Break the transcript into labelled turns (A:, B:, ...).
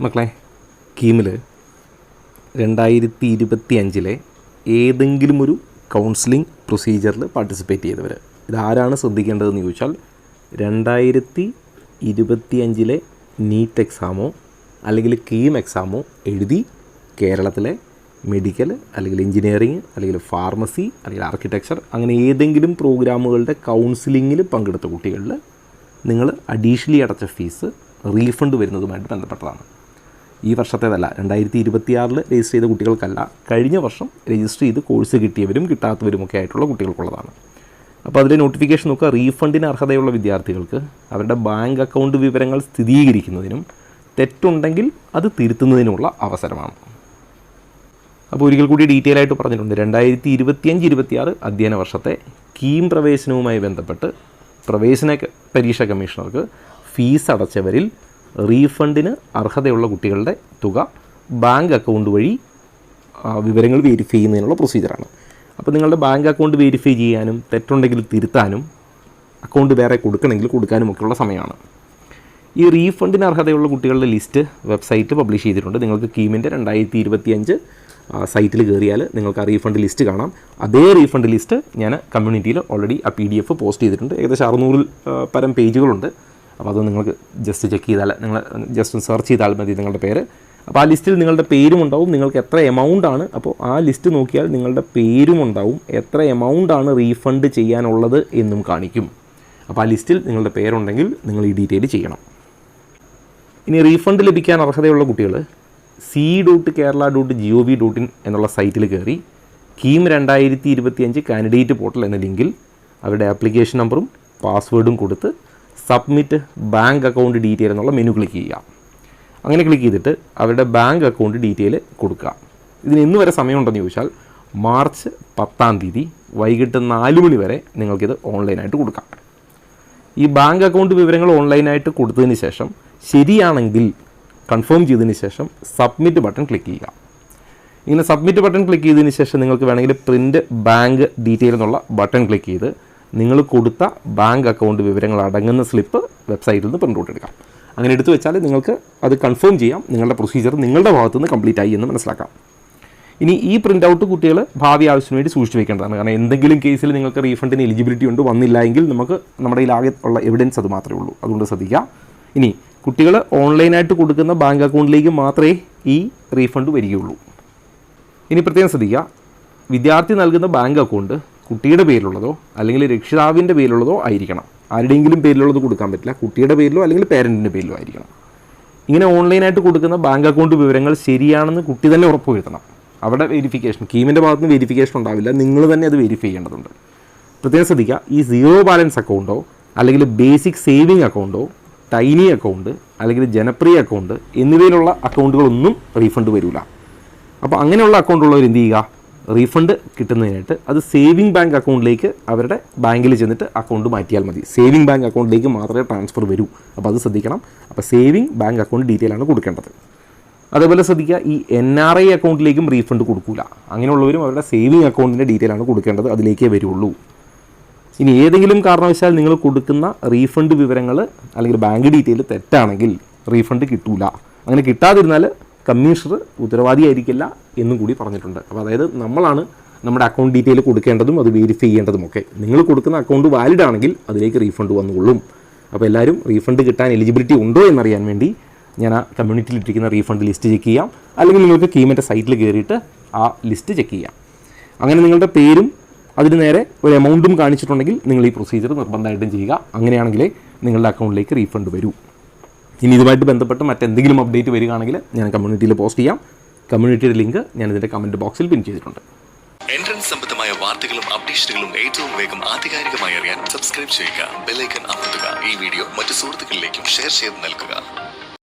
A: മക്കളെ, കീമിൽ 2025 ഏതെങ്കിലും ഒരു കൗൺസിലിംഗ് പ്രൊസീജിയറിൽ പാർട്ടിസിപ്പേറ്റ് ചെയ്തവർ, ഇതാരാണ് ശ്രദ്ധിക്കേണ്ടതെന്ന് ചോദിച്ചാൽ 2025 നീറ്റ് എക്സാമോ അല്ലെങ്കിൽ കീം എക്സാമോ എഴുതി കേരളത്തിലെ മെഡിക്കൽ അല്ലെങ്കിൽ എഞ്ചിനീയറിംഗ് അല്ലെങ്കിൽ ഫാർമസി അല്ലെങ്കിൽ ആർക്കിടെക്ചർ അങ്ങനെ ഏതെങ്കിലും പ്രോഗ്രാമുകളുടെ കൗൺസിലിങ്ങിൽ പങ്കെടുത്ത കുട്ടികളിൽ നിങ്ങൾ അഡീഷണലി അടച്ച ഫീസ് റീഫണ്ട് വരുന്നതുമായിട്ട് ബന്ധപ്പെട്ടതാണ്. ഈ വർഷത്തേതല്ല, 2026 രജിസ്റ്റർ ചെയ്ത കുട്ടികൾക്കല്ല, കഴിഞ്ഞ വർഷം രജിസ്റ്റർ ചെയ്ത് കോഴ്സ് കിട്ടിയവരും കിട്ടാത്തവരുമൊക്കെ ആയിട്ടുള്ള കുട്ടികൾക്കുള്ളതാണ്. അപ്പോൾ അതിലെ നോട്ടിഫിക്കേഷൻ നോക്കുക. റീഫണ്ടിന് അർഹതയുള്ള വിദ്യാർത്ഥികൾക്ക് അവരുടെ ബാങ്ക് അക്കൗണ്ട് വിവരങ്ങൾ സ്ഥിരീകരിക്കുന്നതിനും തെറ്റുണ്ടെങ്കിൽ അത് തിരുത്തുന്നതിനുമുള്ള അവസരമാണ്. അപ്പോൾ ഒരിക്കൽ കൂടി ഡീറ്റെയിൽ ആയിട്ട് പറഞ്ഞിട്ടുണ്ട്. 2025-26 അധ്യയന വർഷത്തെ കീം പ്രവേശനവുമായി ബന്ധപ്പെട്ട് പ്രവേശന പരീക്ഷ കമ്മീഷണർക്ക് ഫീസ് അടച്ചവരിൽ റീഫണ്ടിന് അർഹതയുള്ള കുട്ടികളുടെ തുക ബാങ്ക് അക്കൗണ്ട് വഴി വിവരങ്ങൾ വെരിഫൈ ചെയ്യുന്നതിനുള്ള പ്രൊസീജിയറാണ്. അപ്പോൾ നിങ്ങളുടെ ബാങ്ക് അക്കൗണ്ട് വെരിഫൈ ചെയ്യാനും തെറ്റുണ്ടെങ്കിൽ തിരുത്താനും അക്കൗണ്ട് വേറെ കൊടുക്കണമെങ്കിൽ കൊടുക്കാനും ഒക്കെയുള്ള സമയമാണ്. ഈ റീഫണ്ടിന് അർഹതയുള്ള കുട്ടികളുടെ ലിസ്റ്റ് വെബ്സൈറ്റ് പബ്ലിഷ് ചെയ്തിട്ടുണ്ട്. നിങ്ങൾക്ക് കീമിൻ്റെ 2025 സൈറ്റിൽ കയറിയാൽ നിങ്ങൾക്ക് ആ റീഫണ്ട് ലിസ്റ്റ് കാണാം. അതേ റീഫണ്ട് ലിസ്റ്റ് ഞാൻ കമ്മ്യൂണിറ്റിയിൽ ഓൾറെഡി ആ PDF പോസ്റ്റ് ചെയ്തിട്ടുണ്ട്. ഏകദേശം 600 പരം പേജുകളുണ്ട്. അപ്പോൾ അത് നിങ്ങൾക്ക് ജസ്റ്റ് ചെക്ക് ചെയ്താൽ, നിങ്ങൾ ജസ്റ്റ് സെർച്ച് ചെയ്താൽ മതി നിങ്ങളുടെ പേര്. അപ്പോൾ ആ ലിസ്റ്റിൽ നിങ്ങളുടെ പേരും ഉണ്ടാവും, നിങ്ങൾക്ക് എത്ര എമൗണ്ട് ആണ്. അപ്പോൾ ആ ലിസ്റ്റ് നോക്കിയാൽ നിങ്ങളുടെ പേരും ഉണ്ടാവും, എത്ര എമൗണ്ട് ആണ് റീഫണ്ട് ചെയ്യാനുള്ളത് എന്നും കാണിക്കും. അപ്പോൾ ആ ലിസ്റ്റിൽ നിങ്ങളുടെ പേരുണ്ടെങ്കിൽ നിങ്ങൾ ഈ ഡീറ്റെയിൽ ചെയ്യണം. ഇനി റീഫണ്ട് ലഭിക്കാൻ അർഹതയുള്ള കുട്ടികൾ c.kerala.gov.in എന്നുള്ള സൈറ്റിൽ കയറി കീം 2025 കാൻഡിഡേറ്റ് പോർട്ടൽ എന്ന ലിങ്കിൽ അവരുടെ ആപ്ലിക്കേഷൻ നമ്പറും പാസ്വേഡും കൊടുത്ത് സബ്മിറ്റ് ബാങ്ക് അക്കൗണ്ട് ഡീറ്റെയിൽ എന്നുള്ള മെനു ക്ലിക്ക് ചെയ്യുക. അങ്ങനെ ക്ലിക്ക് ചെയ്തിട്ട് അവരുടെ ബാങ്ക് അക്കൗണ്ട് ഡീറ്റെയിൽ കൊടുക്കുക. ഇതിന് ഇന്ന് വരെ സമയമുണ്ടെന്ന് ചോദിച്ചാൽ മാർച്ച് 10 വൈകിട്ട് 4 മണി വരെ നിങ്ങൾക്കിത് ഓൺലൈനായിട്ട് കൊടുക്കാം. ഈ ബാങ്ക് അക്കൗണ്ട് വിവരങ്ങൾ ഓൺലൈനായിട്ട് കൊടുത്തതിന് ശേഷം ശരിയാണെങ്കിൽ കൺഫേം ചെയ്തതിന് ശേഷം സബ്മിറ്റ് ബട്ടൺ ക്ലിക്ക് ചെയ്യുക. ഇങ്ങനെ സബ്മിറ്റ് ബട്ടൺ ക്ലിക്ക് ചെയ്തതിന് ശേഷം നിങ്ങൾക്ക് വേണമെങ്കിൽ പ്രിൻറ്റ് ബാങ്ക് ഡീറ്റെയിൽ എന്നുള്ള ബട്ടൺ ക്ലിക്ക് ചെയ്ത് നിങ്ങൾ കൊടുത്ത ബാങ്ക് അക്കൗണ്ട് വിവരങ്ങൾ അടങ്ങുന്ന സ്ലിപ്പ് വെബ്സൈറ്റിൽ നിന്ന് പ്രിൻ്റ് ഔട്ട് എടുക്കാം. അങ്ങനെ എടുത്തു വെച്ചാൽ നിങ്ങൾക്ക് അത് കൺഫേം ചെയ്യാം, നിങ്ങളുടെ പ്രൊസീജിയർ നിങ്ങളുടെ ഭാഗത്തു നിന്ന് കംപ്ലീറ്റ് ആയി എന്ന് മനസ്സിലാക്കാം. ഇനി ഈ പ്രിൻ്റ് ഔട്ട് കുട്ടികൾ ഭാവി ആവശ്യത്തിന് വേണ്ടി സൂക്ഷിച്ച് വെക്കേണ്ടതാണ്. കാരണം എന്തെങ്കിലും കേസിൽ നിങ്ങൾക്ക് റീഫണ്ടിന് എലിജിബിലിറ്റി ഉണ്ട്, വന്നില്ല എങ്കിൽ നമുക്ക് നമ്മുടെ കയ്യിലാകെ ഉള്ള എവിഡൻസ് അത് മാത്രമേ ഉള്ളൂ. അതുകൊണ്ട് ശ്രദ്ധിക്കുക. ഇനി കുട്ടികൾ ഓൺലൈനായിട്ട് കൊടുക്കുന്ന ബാങ്ക് അക്കൗണ്ടിലേക്ക് മാത്രമേ ഈ റീഫണ്ട് വരികയുള്ളൂ. ഇനി പ്രത്യേകം ശ്രദ്ധിക്കുക, വിദ്യാർത്ഥി നൽകുന്ന ബാങ്ക് അക്കൗണ്ട് കുട്ടിയുടെ പേരിലുള്ളതോ അല്ലെങ്കിൽ രക്ഷിതാവിൻ്റെ പേരിലുള്ളതോ ആയിരിക്കണം. ആരുടെയെങ്കിലും പേരിലുള്ളത് കൊടുക്കാൻ പറ്റില്ല. കുട്ടിയുടെ പേരിലോ അല്ലെങ്കിൽ പേരൻറ്റിൻ്റെ പേരിലോ ആയിരിക്കണം. ഇങ്ങനെ ഓൺലൈനായിട്ട് കൊടുക്കുന്ന ബാങ്ക് അക്കൗണ്ട് വിവരങ്ങൾ ശരിയാണെന്ന് കുട്ടി തന്നെ ഉറപ്പുവരുത്തണം. അവിടെ വെരിഫിക്കേഷൻ, കീമിൻ്റെ ഭാഗത്ത് നിന്ന് വെരിഫിക്കേഷൻ ഉണ്ടാവില്ല, നിങ്ങൾ തന്നെ അത് വെരിഫൈ ചെയ്യേണ്ടതുണ്ട്. പ്രത്യേകം ശ്രദ്ധിക്കുക, ഈ സീറോ ബാലൻസ് അക്കൗണ്ടോ അല്ലെങ്കിൽ ബേസിക് സേവിങ് അക്കൗണ്ടോ ടൈനി അക്കൗണ്ട് അല്ലെങ്കിൽ ജനപ്രിയ അക്കൗണ്ട് എന്നിവയിലുള്ള അക്കൗണ്ടുകളൊന്നും റീഫണ്ട് വരില്ല. അപ്പോൾ അങ്ങനെയുള്ള അക്കൗണ്ടുള്ളവർ എന്ത് ചെയ്യുക, റീഫണ്ട് കിട്ടുന്നതിനായിട്ട് അത് സേവിങ് ബാങ്ക് അക്കൗണ്ടിലേക്ക് അവരുടെ ബാങ്കിൽ ചെന്നിട്ട് അക്കൗണ്ട് മാറ്റിയാൽ മതി. സേവിങ് ബാങ്ക് അക്കൗണ്ടിലേക്ക് മാത്രമേ ട്രാൻസ്ഫർ വരൂ. അപ്പോൾ അത് ശ്രദ്ധിക്കണം. അപ്പോൾ സേവിങ് ബാങ്ക് അക്കൗണ്ട് ഡീറ്റെയിലാണ് കൊടുക്കേണ്ടത്. അതേപോലെ ശ്രദ്ധിക്കുക, ഈ NRI അക്കൗണ്ടിലേക്കും റീഫണ്ട് കൊടുക്കില്ല. അങ്ങനെയുള്ളവരും അവരുടെ സേവിങ് അക്കൗണ്ടിൻ്റെ ഡീറ്റെയിലാണ് കൊടുക്കേണ്ടത്, അതിലേക്കേ വരുള്ളൂ. ഇനി ഏതെങ്കിലും കാരണവശാൽ നിങ്ങൾ കൊടുക്കുന്ന റീഫണ്ട് വിവരങ്ങൾ അല്ലെങ്കിൽ ബാങ്ക് ഡീറ്റെയിൽ തെറ്റാണെങ്കിൽ റീഫണ്ട് കിട്ടൂല. അങ്ങനെ കിട്ടാതിരുന്നാൽ കമ്മീഷണർ ഉത്തരവാദിയായിരിക്കില്ല എന്നും കൂടി പറഞ്ഞിട്ടുണ്ട്. അപ്പോൾ അതായത് നമ്മളാണ് നമ്മുടെ അക്കൗണ്ട് ഡീറ്റെയിൽ കൊടുക്കേണ്ടതും അത് വെരിഫൈ ചെയ്യേണ്ടതുമൊക്കെ. നിങ്ങൾ കൊടുക്കുന്ന അക്കൗണ്ട് വാലിഡ് ആണെങ്കിൽ അതിലേക്ക് റീഫണ്ട് വന്നുകൊള്ളും. അപ്പോൾ എല്ലാവരും റീഫണ്ട് കിട്ടാൻ എലിജിബിലിറ്റി ഉണ്ടോ എന്നറിയാൻ വേണ്ടി ഞാൻ ആ കമ്മ്യൂണിറ്റിയിൽ ഇട്ടിരിക്കുന്ന റീഫണ്ട് ലിസ്റ്റ് ചെക്ക് ചെയ്യാം, അല്ലെങ്കിൽ നിങ്ങൾക്ക് കീമിൻ്റെ സൈറ്റിൽ കയറിയിട്ട് ആ ലിസ്റ്റ് ചെക്ക് ചെയ്യാം. അങ്ങനെ നിങ്ങളുടെ പേരും അതിന് നേരെ ഒരു എമൗണ്ടും കാണിച്ചിട്ടുണ്ടെങ്കിൽ നിങ്ങൾ ഈ പ്രൊസീജിയർ നിർബന്ധമായിട്ടും ചെയ്യുക. അങ്ങനെയാണെങ്കിലേ നിങ്ങളുടെ അക്കൗണ്ടിലേക്ക് റീഫണ്ട് വരൂ. ഇനി ഇതുമായിട്ട് ബന്ധപ്പെട്ട് മറ്റെന്തെങ്കിലും അപ്ഡേറ്റ് വരികയാണെങ്കിൽ ഞാൻ കമ്മ്യൂണിറ്റിയിൽ പോസ്റ്റ് ചെയ്യാം. കമ്മ്യൂണിറ്റിയുടെ ലിങ്ക് ഞാൻ ഇതിൻ്റെ കമൻറ്റ് ബോക്സിൽ പിൻ ചെയ്തിട്ടുണ്ട്.
B: എൻട്രൻസ് സംബന്ധമായ വാർത്തകളും അപ്ഡേഷനുകളും ഏറ്റവും വേഗം ആധികാരികമായി അറിയാൻ സബ്സ്ക്രൈബ് ചെയ്യുക, ബെൽ ഐക്കൺ അമർത്തുക. ഈ വീഡിയോ മറ്റു സുഹൃത്തുക്കളിലേക്കും ഷെയർ ചെയ്ത് നൽകുക.